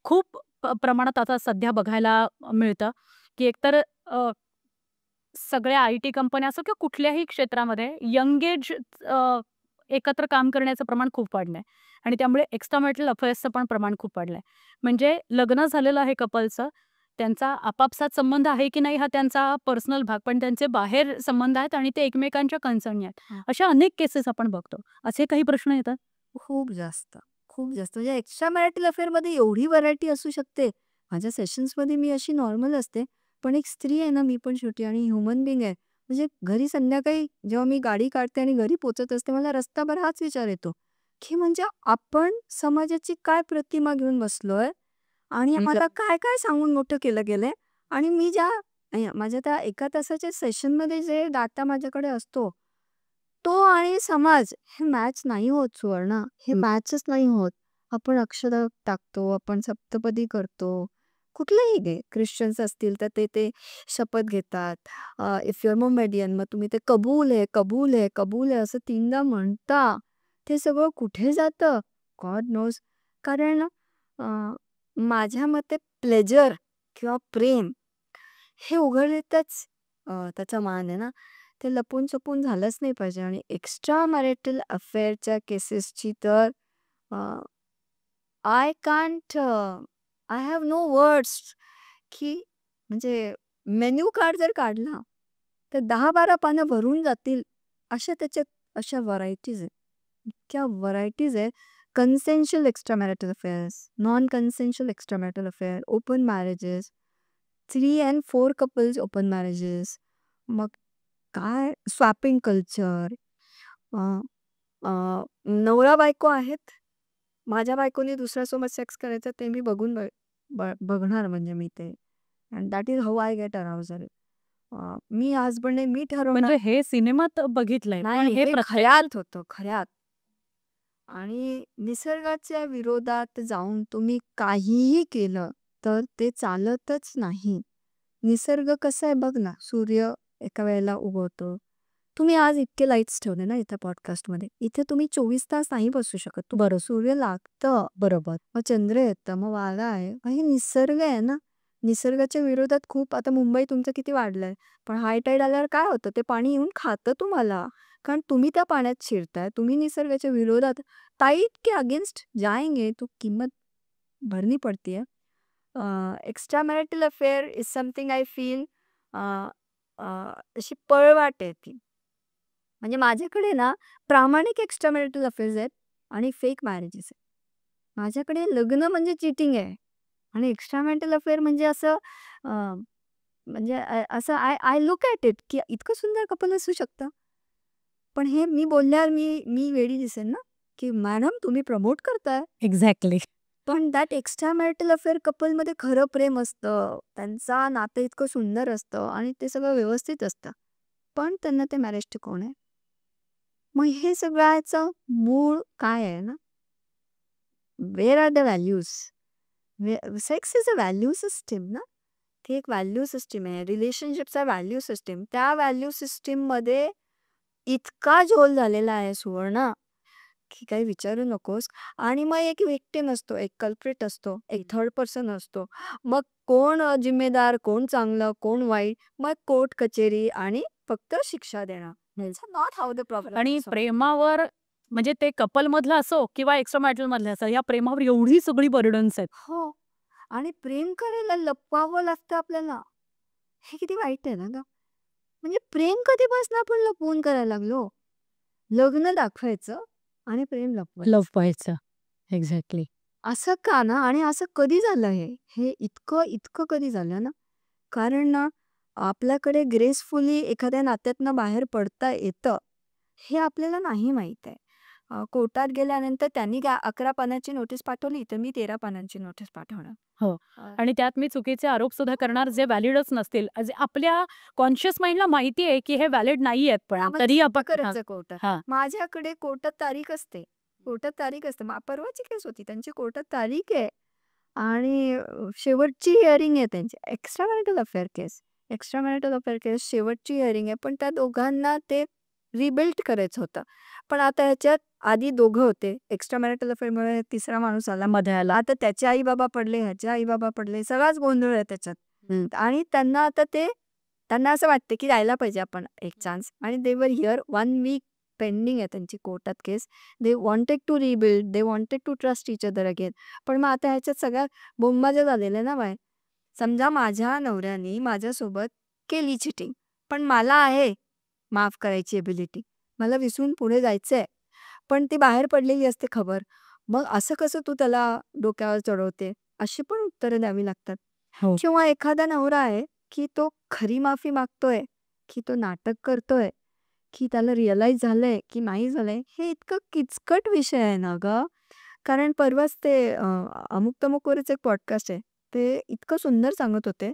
खूप प्रमाणात आता सध्या बघायला मिळतं, की एकतर सगळ्या आय-टी कंपन्या असो किंवा कुठल्याही क्षेत्रामध्ये यंग एज एकत्र काम करण्याचं प्रमाण खूप वाढलंय आणि त्यामुळे एक्स्ट्रा मॅरिटल अफेअर्सचं पण प्रमाण खूप वाढलंय. म्हणजे लग्न झालेलं आहे कपलचं, त्यांचा आपापसात संबंध आहे की नाही हा त्यांचा पर्सनल भाग, पण त्यांचे बाहेर संबंध आहेत आणि ते एकमेकांच्या कन्सर्न आहेत. अशा अनेक केसेस आपण बघतो. असे काही प्रश्न येतात? खूप जास्त, खूप जास्त. म्हणजे एक्स्ट्रा मॅरिटल अफेअरमध्ये एवढी व्हरायटी असू शकते. माझ्या सेशन्समध्ये मी अशी नॉर्मल असते, पण एक स्त्री आहे ना, मी पण शेवटी आणि ह्युमन बिंग आहे. म्हणजे घरी संध्याकाळी जेव्हा मी गाडी काढते आणि घरी पोहोचत असते, मला रस्ताभर हाच विचार येतो, की म्हणजे आपण समाजाची काय प्रतिमा घेऊन बसलोय आणि आम्हाला काय काय सांगून मोठं केलं गेलंय. आणि मी माझ्या त्या 1 तासाच्या सेशनमध्ये जे डाटा माझ्याकडे असतो, तो आणि समाज हे मॅच नाही होत सुवर्णा. हे मॅचच नाही होत. आपण अक्षर टाकतो, आपण सप्तपदी करतो. कुठलेही घे, ख्रिश्चन्स असतील तर ते शपथ घेतात. इफ युअर मोमेडियन, मग तुम्ही ते कबूल आहे, कबूल आहे, कबूल आहे असं 3दा म्हणता. ते सगळं कुठे जातं? God knows. कारण माझ्या मते प्लेजर किंवा प्रेम हे उघडतच त्याचा मान आहे ना, ते लपून छपून झालंच नाही पाहिजे. आणि एक्स्ट्रा मॅरिटल अफेअरच्या केसेसची तर I can't I have no words, की म्हणजे मेन्यू कार्ड जर काढला तर 10-12 पानं भरून जातील अशा त्याच्यात अशा व्हरायटीज आहेत. इतक्या व्हरायटीज आहेत. Consensual extra marital affairs, non consensual extra marital affair, open marriages, 3 and 4 couples open marriages, मग काय स्वॅपिंग कल्चर, नवरा बायको आहेत, माझ्या बायकोने दुसऱ्यासोबत सेक्स करायचं ते मी बघणार म्हणजे मी ते, and that is how I get arousal. Me husband आहे, मी ठरवणार. म्हणजे हे सिनेमात बघितलंय, पण नाही, हे हे प्रत्यक्ष खऱ्यात होतं, खऱ्यात. आणि निसर्गाच्या विरोधात जाऊन तुम्ही काहीही केलं तर ते चालतच नाही. निसर्ग कसा आहे बघ ना, सूर्य एका वेळेला उगवतो. तुम्ही आज इतके लाईट्स ठेवले ना इथे पॉडकास्टमध्ये, इथे तुम्ही 24 तास नाही बसू शकत. बरं, सूर्य लागतं, बरोबर. मग चंद्र येतं, मग वारा आहे, मग हे निसर्ग आहे ना. निसर्गाच्या विरोधात खूप, आता मुंबई तुमचं किती वाढलंय, पण हाय टाईड आल्यावर काय होतं, ते पाणी येऊन खातं तुम्हाला, कारण तुम्ही त्या पाण्यात शिरताय. तुम्ही निसर्गाच्या विरोधात टाइट के अगेंस्ट जाएंगे तो कीमत भरनी पड़ती है. Extra marital affair is something I feel अशी पळवाट आहे ती. म्हणजे माझ्याकडे ना प्रामाणिक एक्स्ट्रा मॅरिटल अफेअर्स आहेत आणि फेक मॅरेजेस आहेत. माझ्याकडे लग्न म्हणजे चिटिंग आहे आणि एक्स्ट्रा मॅरिटल अफेअर म्हणजे असं म्हणजे असं I I look at it, की इतकं सुंदर कपल असू शकतं. पण हे मी बोलल्यावर मी वेडी दिसेन ना, की मॅडम तुम्ही प्रमोट करताय. एक्झॅक्टली. पण दॅट एक्स्ट्रा मॅरिटल अफेअर कपलमध्ये खरं प्रेम असतं, त्यांचा नातं इतकं सुंदर असतं आणि ते सगळं व्यवस्थित असतं, पण त्यांना ते मॅरेज टिकवणं आहे. मग हे सगळ्याचं मूळ काय आहे ना, where are the values? Sex is a value system ना, ती एक व्हॅल्यू सिस्टीम आहे. रिलेशनशिपचा व्हॅल्यू सिस्टीम, त्या व्हॅल्यू सिस्टीममध्ये इतका झोल झालेला आहे सुवर्णा, की काही विचारू नकोस. आणि मग एक विक्टिम असतो, एक कल्प्रिट असतो, एक थर्ड पर्सन असतो. मग कोण जिम्मेदार, कोण चांगलं, कोण वाईट, मग कोर्ट कचेरी आणि फक्त शिक्षा देणं. Not how the problem. आणि प्रेमावर म्हणजे ते कपल मधलं असो किंवा एक्स्ट्रा मॅरिटल मधलं असो, या प्रेमावर एवढी सगळी बर्डन्स आहेत. हो, आणि प्रेम करायला लपवावं लागतं आपल्याला. हे किती वाईट आहे ना ग. म्हणजे प्रेम कधीपासून आपण लपवून करायला लागलो. लग्न दाखवायचं आणि प्रेम लपवायचं. लपवायचं. एक्झॅक्टली. असं का ना, आणि असं कधी झालं हे? हे इतकं इतकं कधी झालं ना, कारण ना आपल्याकडे ग्रेसफुली एखाद्या नात्यातनं बाहेर पडता येतं, हे आपल्याला नाही माहीत आहे. कोर्टात गेल्यानंतर त्यांनी 11 पानाची नोटीस पाठवली, तर मी 13 पानांची नोटीस पाठवणार. हो. आणि त्यात मी चुकीचे आरोप सुद्धा करणार जे व्हॅलिडच नसतील. आपल्या कॉन्शियस माइंडला माहिती आहे की हे व्हॅलिड नाही आहेत, पण मग तरी ते आपण करायचं कोर्टात. हां. माझ्याकडे कोर्टात तारीख असते. कोर्टात तारीख असते. परवाची केस होती, त्यांची कोर्टात तारीख आहे आणि शेवटची हिअरिंग आहे त्यांची. एक्स्ट्रा मॅरिटल अफेअर केस. एक्स्ट्रा मॅरिटल अफेअर केस शेवटची हिअरिंग आहे, पण त्या दोघांना ते रिबिल्ड करायचं होतं. पण आता ह्याच्यात आधी दोघं होते. एक्स्ट्रा मॅरिटल अफेअरमुळे तिसरा माणूस आला, मध्ये आला. आता त्याचे आई-बाबा पडले, ह्याचे आई-बाबा पडले. सगळाच गोंधळ आहे त्याच्यात. आणि त्यांना आता त्यांना असं वाटतं की द्यायला पाहिजे आपण एक चान्स. आणि दे वर हिअर 1 वीक पेंडिंग आहे त्यांची कोर्टात case. They wanted to rebuild, they wanted to trust each other again. पण मग आता ह्याच्यात सगळ्या बोंबाजा झालेल्या ना बाय. समजा माझ्या नवऱ्याने माझ्यासोबत केली चिटिंग, पण मला आहे माफ करायची एबिलिटी. मला विसरून पुढे जायचंय, पण ती बाहेर पडलेली असते खबर. मग असं कसं तू त्याला डोक्यावर चढवते? अशी पण उत्तरं द्यावी लागतात. हो. किंवा एखादा नवरा आहे की तो खरी माफी मागतोय, की तो नाटक करतोय, की त्याला रिअलाइज झालंय की नाही झालंय, हे इतकं किचकट विषय आहे ना ग. कारण परवाच ते अमुक तमुकवरच एक पॉडकास्ट आहे, ते इतकं सुंदर सांगत होते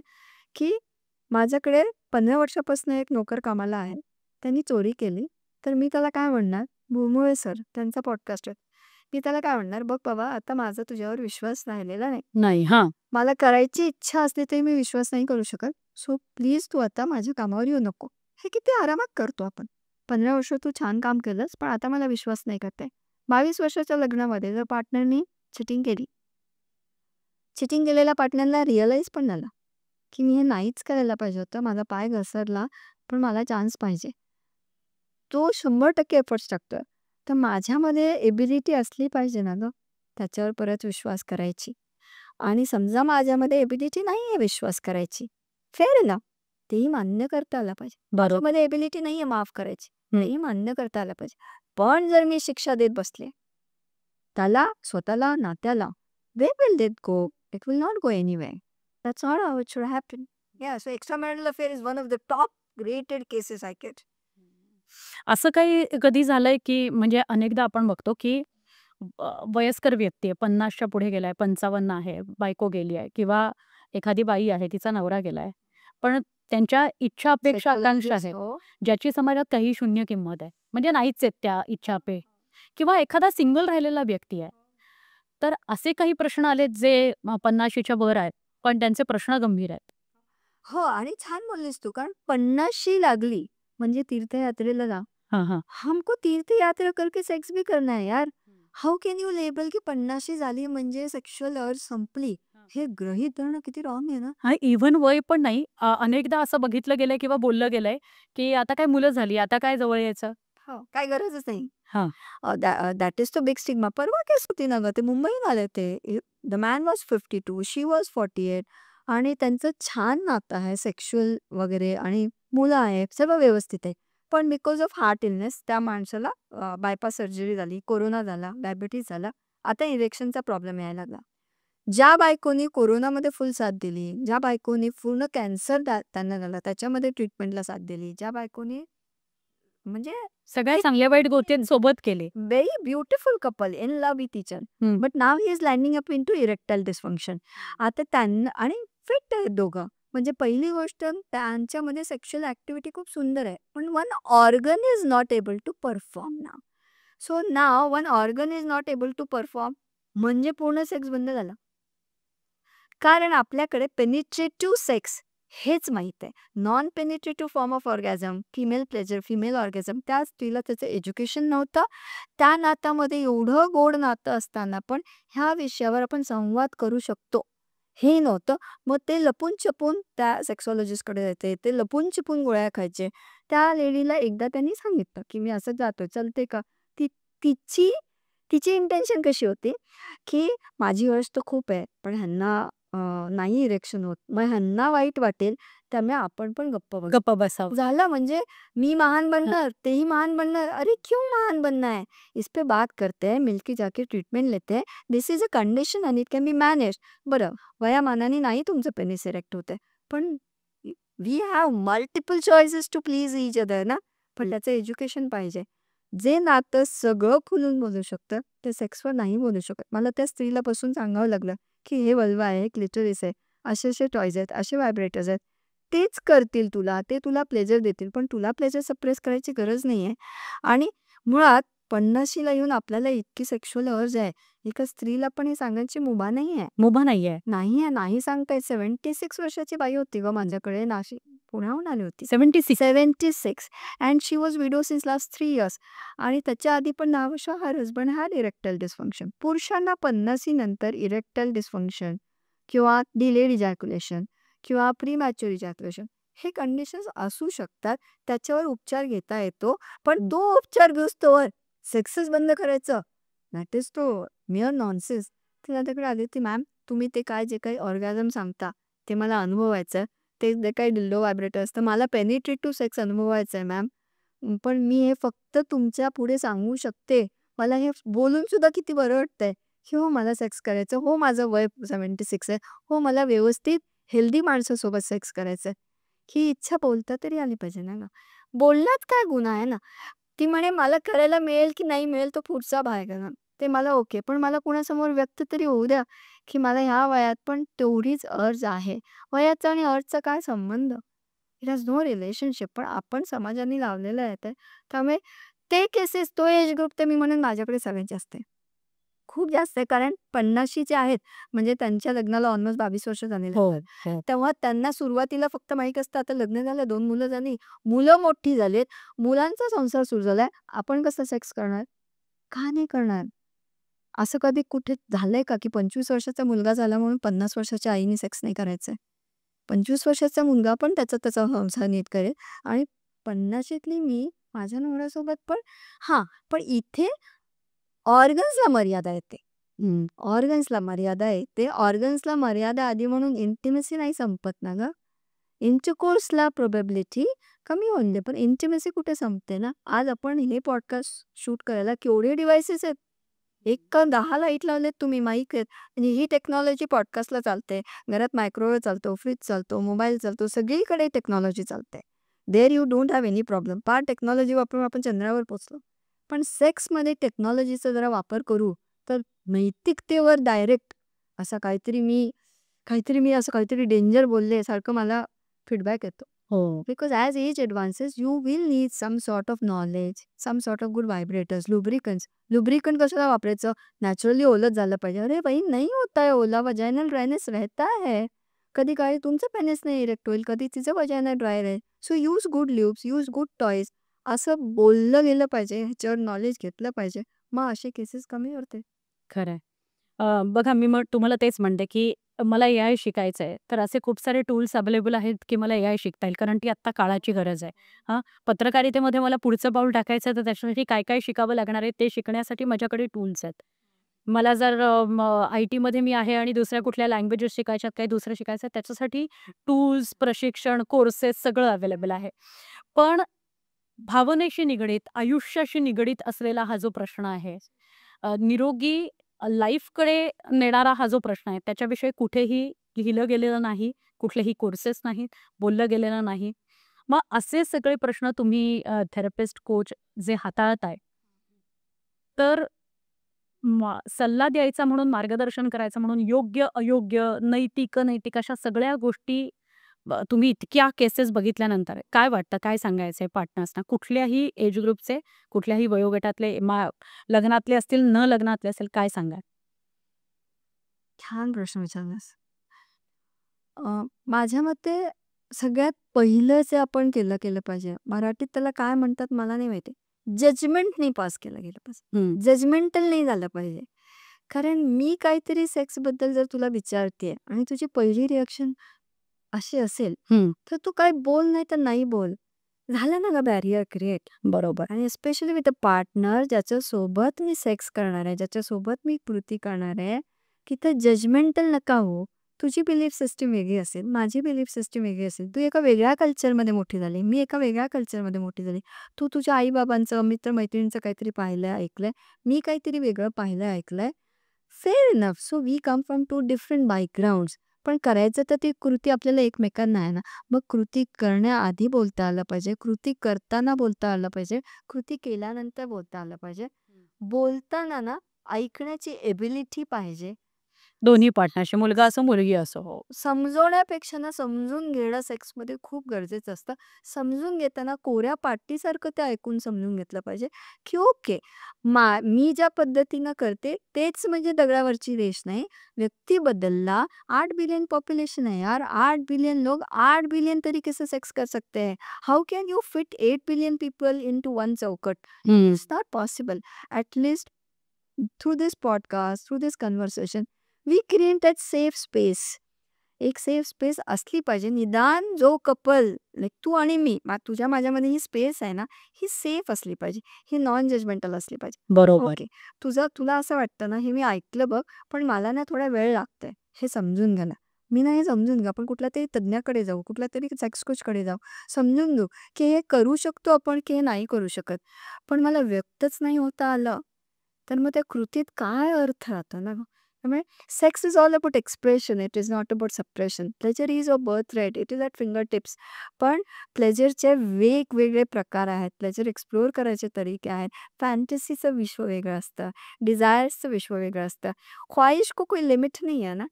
की माझ्याकडे 15 वर्षापासून एक नोकर कामाला आहे, त्यांनी चोरी केली, तर मी त्याला काय म्हणणार, भुमुळे सर त्यांचा पॉडकास्ट आहे, मी त्याला काय म्हणणार, बघ बाबा आता माझा तुझ्यावर विश्वास राहिलेला नाही. नाही. हां. मला करायची इच्छा असली तरी मी विश्वास नाही करू शकत, सो प्लीज तू आता माझ्या कामावर येऊ नको. हे किती आरामात करतो आपण. 15 वर्ष तू छान काम केलंस, पण आता मला विश्वास नाही करते. 22 वर्षाच्या लग्नामध्ये जर पार्टनरनी चिटिंग केली, चिटिंग केलेल्या पार्टनरला रिअलाइज पण झालं, की मी हे नाहीच करायला पाहिजे होतं. माझा पाय घसरला, पण मला चान्स पाहिजे. तो 100% एफर्ट्स टाकतोय. तर माझ्यामध्ये एबिलिटी असली पाहिजे ना गं, त्याच्यावर परत विश्वास करायची. आणि समजा माझ्यामध्ये एबिलिटी नाहीये विश्वास करायची, फेअर इनफ. तेही मान्य करता आलं पाहिजे. बरोबर. माझ्यामध्ये एबिलिटी नाहीये माफ करायची, हं. तेही मान्य करता आलं पाहिजे. पण जर मी शिक्षा देत बसले, त्याला, स्वतःला, नात्याला, where will it go? It will not go anywhere. That's not how it should happen. Yeah, so extramarital affair is one of the top rated cases I get. असं काही कधी झालंय, की म्हणजे अनेकदा आपण बघतो, की वयस्कर व्यक्ती आहे, 50च्या पुढे गेलाय, 55 आहे, बायको गेली आहे किंवा एखादी बाई आहे, तिचा नवरा गेलाय. पण त्यांच्या इच्छा, अपेक्षा, आकांक्षा Psychologist आहेत, हो. ज्याची समाजात काही शून्य किंमत आहे. म्हणजे नाहीच आहेत त्या इच्छा, किंवा एखादा सिंगल राहिलेला व्यक्ती आहे. तर असे काही प्रश्न आलेत, जे 50च्या वर आहेत, पण त्यांचे प्रश्न गंभीर आहेत. हो आणि छान बोललीस तू, कारण 50शी लागली म्हणजे तीर्थयात्रेला जा. हां, हां. हमको तीर्थ यात्रा करके सेक्स भी करना है यार. हाऊ कॅन यू लेबल की 50शी झाली म्हणजे सेक्शुअल अर्ज संपली? हे गृहीत धरणं किती रॉंग आहे ना. आणि इव्हन वय पण नाही. अनेकदा असं बघितलं गेलंय किंवा बोललं गेलंय, की आता काय मुलं झाली, आता काय जवळ यायचं? हो, काही गरजच नाही. हां. That is the big stigma. परवा केस होती ना गं, ते मुंबईहून आले ते. The man was 52, she was 48 आणि त्यांचं छान नातं आहे सेक्शुअल वगैरे आणि मुलं आहेत, सगळं व्यवस्थित आहे. पण बिकॉज ऑफ हार्ट इलनेस त्या माणसाला बायपास सर्जरी झाली, कोरोना झाला, डायबिटीज झाला, आता इरेक्शनचा प्रॉब्लेम यायला लागला. ज्या बायकोनी कोरोनामध्ये फुल साथ दिली, ज्या बायकोनी पूर्ण कॅन्सर त्यांना झाला, त्याच्यामध्ये ट्रीटमेंटला साथ दिली, ज्या बायकोनी म्हणजे सगळ्या चांगल्या वाईट गोष्टी सोबत केले. very beautiful couple in love with each other. हं. But now he is landing up into erectile dysfunction. आता त्यांना आणि फिट आहेत दोघं. म्हणजे पहिली गोष्ट त्यांच्यामध्ये सेक्शुअल ऍक्टिव्हिटी खूप सुंदर आहे. पण one organ is not able to perform now. So now one organ is not able to perform म्हणजे पूर्ण सेक्स बंद झाला. कारण आपल्याकडे पेनिट्रेटिव्ह सेक्स हेच माहीत आहे. Non penetrative form of orgasm, female pleasure, female orgasm, त्या स्त्रीला त्याचं एज्युकेशन नव्हतं. त्या नात्यामध्ये एवढं गोड नातं असताना पण ह्या विषयावर आपण संवाद करू शकतो हे नव्हतं. मग ते लपून-छपून त्या सेक्सॉलॉजिस्टकडे जायचे, ते लपून-छपून गोळ्या खायचे. त्या लेडीला एकदा त्यांनी सांगितलं, की "मी असं जातोय, चलते का?" ती तिची तिची इंटेन्शन कशी होती, की माझी वयस तर खूप आहे, पण ह्यांना नाही इरेक्शन होत. मग ह्यांना वाईट वाटेल, त्यामुळे आपण पण गप्प बसू. गप्प बसावं. झालं म्हणजे मी महान बनणार, तेही महान बनणार. अरे क्यों महान बनना है? इस पे बात करते हैं, मिलके जाके ट्रीटमेंट लेते हैं. This is a condition and it can be manage. बरं, वयामानाने नाही तुमचं पेनिस इरेक्ट होतंय, पण we have multiple choices to please each other ना. पण त्याचं एज्युकेशन पाहिजे. जे नातं सगळं खुलून बोलू शकतं, ते सेक्सवर नाही बोलू शकत. मला त्या स्त्रीला बसून सांगावं लागलं, की हे वल्वा आहे, क्लिटोरिस आहे, असे-असे टॉयज आहेत, असे व्हायब्रेटर्स आहेत. तेच करतील तुला, ते तुला प्लेजर देतील, पण तुला प्लेजर सप्रेस करायची गरज नाहीये. आणि मुळात 50शीला येऊन आपल्याला इतकी सेक्शुअल अर्ज आहे, एका स्त्रीला पण हे सांगायची मुभा नाहीये. मुभा नाहीये. नाहीये, नाही सांगता येत. 76 वर्षाची बाई होती गं माझ्याकडे, नाशिक पुण्याहून आली होती. 76. 76 and she was widow since last 3 years. आणि त्याच्या आधी पण 10 वर्ष her husband had erectile dysfunction. पुरुषांना 50 नंतर इरेक्टाईल डिस्फंक्शन किंवा डिलेड इजॅक्युलेशन किंवा प्रीमॅच्युअर इजॅक्युलेशन हे कंडिशन्स असू शकतात. त्याच्यावर उपचार घेता येतो. पण तो उपचार घेऊस्तोवर सेक्सच बंद करायचं, दॅट इज तो मिअर नॉनसेन्स. ती माझ्याकडे आली होती, "मॅम, तुम्ही ते काय जे काही ऑर्गॅझम सांगता ते मला अनुभवायचं. ते जे काही डिल्डो व्हायब्रेटर असतं, मला पेनिट्रेटिव्ह सेक्स अनुभवायचं आहे मॅम. पण मी हे फक्त तुमच्या पुढे सांगू शकते. मला हे बोलून सुद्धा किती बरं वाटतंय, की हो मला सेक्स करायचं. हो माझं वय 76 आहे. हो मला व्यवस्थित हेल्दी माणसासोबत सेक्स करायचं आहे." ही इच्छा बोलता तरी आली पाहिजे ना गं. बोलण्यात काय गुन्हा आहे ना. ती म्हणे मला करायला मिळेल की नाही मिळेल तो पुढचा भाग आहे ना. ते मला ओके. पण मला कुणासमोर व्यक्त तरी होऊ द्या, की मला ह्या वयात पण तेवढीच अर्ज आहे. वयाचा आणि अर्जचा काय संबंध? It has no relationship. पण आपण समाजाने लावलेलं आहे ते. त्यामुळे ते केसेस, तो एज ग्रुप तर मी म्हणेन माझ्याकडे सगळ्यात जास्त आहे. खूप जास्त आहे. कारण 50शी जे आहेत, म्हणजे त्यांच्या लग्नाला ऑलमोस्ट 22 वर्ष झालेली हो, आहेत. हो. तेव्हा त्यांना सुरुवातीला फक्त माहीत असतं आता लग्न झालं, 2 मुलं झाली, मुलं मोठी झालीत, मुलांचा संसार सुरू झालाय. आपण कसं सेक्स करणार? का नाही करणार? असं कधी कुठे झालंय का, की 25 वर्षाचा मुलगा झाला म्हणून 50 वर्षाच्या आईने सेक्स नाही करायचंय? 25 वर्षाचा मुलगा पण त्याचा त्याचा संसार नीट करेल आणि 50शीतली मी माझ्या नवऱ्यासोबत पण पण इथे ऑर्गन्सला मर्यादा येते. ऑर्गन्सला मर्यादा येते. ऑर्गन्सला मर्यादा आली म्हणून इंटिमेसी नाही संपत ना गं. इंटरकोर्सला प्रोबॅबिलिटी कमी होऊन दे, पण इंटिमेसी कुठे संपते ना. आज आपण हे पॉडकास्ट शूट करायला केवढे डिव्हाइसेस आहेत. एक का 10 लाईट लावलेत तुम्ही, माईक आहेत आणि ही टेक्नॉलॉजी पॉडकास्टला चालते. घरात मायक्रोवेव्ह चालतो, फ्रीज चालतो, मोबाईल चालतो, सगळीकडे टेक्नॉलॉजी चालते. There you don't have any problem. फार टेक्नॉलॉजी वापरून आपण चंद्रावर पोहोचलो. पण सेक्समध्ये टेक्नॉलॉजीचा जरा वापर करू तर नैतिकतेवर डायरेक्ट असा काहीतरी मी असं काहीतरी डेंजर बोलले सारखं मला फीडबॅक येतो. हो. Because as age advances you will need some sort of knowledge, some sort of good vibrators, lubricants. Lubricant कशाला वापरायचं? नॅचरली ओलच झालं पाहिजे. अरे भाई नहीं होता है ओला, वजाइनल ड्रायनेस रहता है. कधी काही तुमचं पेनिस नाही इरेक्ट होईल, कधी तिचं वजाइना ड्राय राहील. So use good lubes, use good toys असं बोललं गेलं पाहिजे, ह्याच्यावर नॉलेज घेतलं पाहिजे. मग असे केसेस कमी होते. खरंय. बघा मी मग तुम्हाला तेच म्हणते, की मला एआय शिकायचं आहे. तर असे खूप सारे टूल्स अवेलेबल आहेत, की मला एआय शिकता येईल. कारण ती आत्ता काळाची गरज आहे. हां, पत्रकारितेमध्ये मला पुढचं पाऊल टाकायचं आहे, तर त्याच्यासाठी काय-काय शिकावं लागणार आहे, ते शिकण्यासाठी माझ्याकडे टूल्स आहेत. मला जर आय-टीमध्ये मी आहे आणि दुसऱ्या कुठल्या लँग्वेजेस शिकायच्यात, काही दुसरं शिकायचं आहे, त्याच्यासाठी टूल्स, प्रशिक्षण, कोर्सेस सगळं अवेलेबल आहे. पण भावनेशी निगडीत, आयुष्याशी निगडीत असलेला हा जो प्रश्न आहे, निरोगी लाईफकडे नेणारा हा जो प्रश्न आहे, त्याच्याविषयी कुठेही लिहिलं गेलेलं नाही, कुठलेही कोर्सेस नाहीत, बोललं गेलेलं नाही. मग असे सगळे प्रश्न तुम्ही थेरपिस्ट, कोच जे हाताळताय, तर सल्ला द्यायचा म्हणून, मार्गदर्शन करायचं म्हणून योग्य, अयोग्य, नैतिक, अनैतिक अशा सगळ्या गोष्टी तुम्ही इतक्या केसेस बघितल्यानंतर काय वाटतं, काय सांगायचंय पार्टनर्सना? कुठल्याही एज ग्रुपचे, कुठल्याही वयोगटातले, लग्नातले असतील, न लग्नातले असेल, काय सांगाल? छान प्रश्न विचारलास. माझ्या मते सगळ्यात पहिलं जे आपण केलं पाहिजे, मराठीत त्याला काय म्हणतात मला नाही माहिती. जजमेंट नाही पास केलं गेलं पाहिजे. जजमेंटल नाही झालं पाहिजे. कारण मी काहीतरी सेक्सबद्दल जर तुला विचारतेय आणि तुझी पहिली रिएक्शन अशी असेल, तर तू काय बोल नाही तर नाही बोल. झालं ना गं बॅरियर क्रिएट. बरोबर. आणि स्पेशली विथ अ पार्टनर ज्याच्यासोबत मी सेक्स करणार आहे, ज्याच्यासोबत मी कृती करणार आहे, की तर जजमेंटल नका हो. तुझी बिलीफ सिस्टीम वेगळी असेल, माझी बिलीफ सिस्टीम वेगळी असेल. तू एका वेगळ्या कल्चरमध्ये मोठी झाली, मी एका वेगळ्या कल्चरमध्ये मोठी झाली. तू तुझ्या आईबाबांचं, मित्रमैत्रिणींचं काहीतरी पाहिलंय, ऐकलंय. मी काहीतरी वेगळं पाहिलंय, ऐकलंय. Fair enough. So we come from two different backgrounds. पण करायचं तर ती कृती आपल्याला एकमेकांना आहे ना. मग कृती करण्याआधी बोलता आलं पाहिजे, कृती करताना बोलता आलं पाहिजे, कृती केल्यानंतर बोलता आलं पाहिजे. बोलताना ना ऐकण्याची एबिलिटी पाहिजे. दोन्ही पार्टनरशी, मुलगा असो, मुलगी असो. हो. समजवण्यापेक्षा ना समजून घेणं सेक्समध्ये खूप गरजेचं असतं. समजून घेताना कोऱ्या पाटीसारखं ते ऐकून समजून घेतलं पाहिजे, की ओके मी ज्या पद्धतीनं करते तेच म्हणजे दगडावरची रेष नाही. व्यक्ती बदलला. 8 बिलियन पॉप्युलेशन है यार. 8 बिलियन लोग 8 बिलियन तरीके से सेक्स कर सकते हैं. How can you fit 8 billion people into one चौकट? It's not possible. At least through this podcast, through this conversation we create that safe space. एक सेफ स्पेस असली पाहिजे. निदान जो कपल लाईक तू आणि मी, तुझ्या माझ्यामध्ये ही स्पेस आहे ना, ही सेफ असली पाहिजे. ही नॉन जजमेंटल असली पाहिजे. बरोबर. ओके, तुला असं वाटतं ना, हे मी ऐकलं बघ, पण मला ना थोडा वेळ लागतोय हे समजून घ्या ना. मी ना हे समजून घ्या. आपण कुठल्या तरी तज्ञाकडे जाऊ, कुठल्या तरी सेक्स कोचकडे जाऊ, समजून घेऊ की हे करू शकतो आपण की हे नाही करू शकत. पण मला व्यक्तच नाही होता आलं, तर मग त्या कृतीत काय अर्थ राहतो ना. त्यामुळे sex is all about expression. It is not about suppression. Pleasure is a birthright. It is at fingertips. पण प्लेजरचे वेगवेगळे प्रकार आहेत. प्लेजर एक्सप्लोअर करायचे तरीके आहेत. फॅन्टसीचं विश्व वेगळं असतं, डिझायर्सचं विश्व वेगळं असतं. ख्वाहिश को कोई लिमिट नहीं है ना.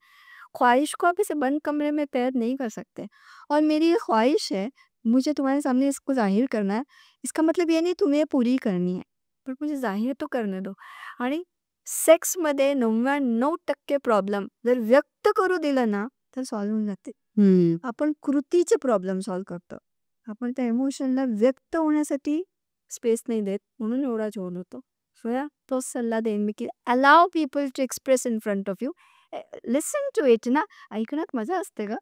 ख्वाहिश को आप इसे बंद कमरे में कैद नहीं कर सकते. और मेरी ये ख्वाहिश है, मुझे तुम्हारे सामने इसको जाहिर करना है. इसका मतलब ये नहीं तुम्हें पूरी करनी है, पण मुझे जाहीर तो करने दो. आणि सेक्समध्ये 99% प्रॉब्लेम जर व्यक्त करू दिलं ना तर सॉल्व्ह होऊन जाते. आपण कृतीचे प्रॉब्लेम सॉल्व्ह करतो. आपण त्या इमोशनला व्यक्त होण्यासाठी स्पेस नाही देत, म्हणून एवढा झोल होतो. सो या तोच सल्ला देईन मी की allow people to express in front of you. Listen to it ना. ऐकण्यात मजा असते का.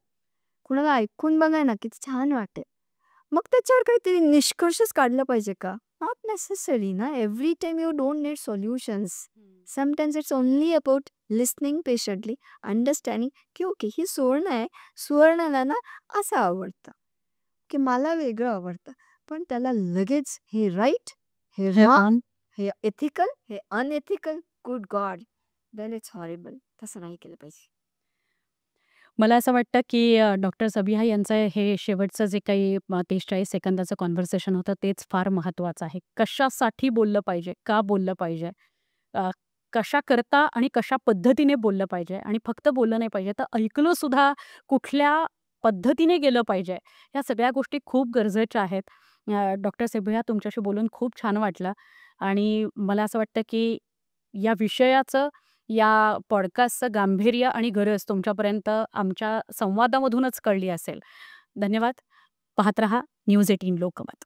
कुणाला ऐकून बघा ना, किती छान वाटेल. मग त्याच्यावर काहीतरी निष्कर्षच काढला पाहिजे का? नॉट नेसेसरी ना. Every time you don't need solutions. Sometimes it's only about listening patiently, understanding की ओके ही सुवर्ण आहे. सुवर्णाला ना असं आवडतं, की मला वेगळं आवडतं. पण त्याला लगेच हे राईट, हे हे रॉंग, ऑन हे एथिकल, हे unethical, good God, then it's horrible. तसं नाही केलं पाहिजे. मला असं वाटतं, की डॉक्टर सबिहा यांचं हे शेवटचं जे काही 43 सेकंदाचं कन्व्हर्सेशन होतं तेच फार महत्त्वाचं आहे. कशासाठी बोललं पाहिजे? का बोललं पाहिजे? अ, कशाकरता आणि कशा पद्धतीने बोललं पाहिजे आणि फक्त बोललं नाही पाहिजे, तर ऐकलं सुद्धा कुठल्या पद्धतीने गेलं पाहिजे. ह्या सगळ्या गोष्टी खूप गरजेच्या आहेत. डॉक्टर सबिहा तुमच्याशी बोलून खूप छान वाटलं आणि मला असं वाटतं, की या विषयाचं या पॉडकास्टचं गांभीर्य आणि गरज तुमच्यापर्यंत आमच्या संवादामधूनच कळली असेल. धन्यवाद. पाहत रहा न्यूज 18 लोकमत.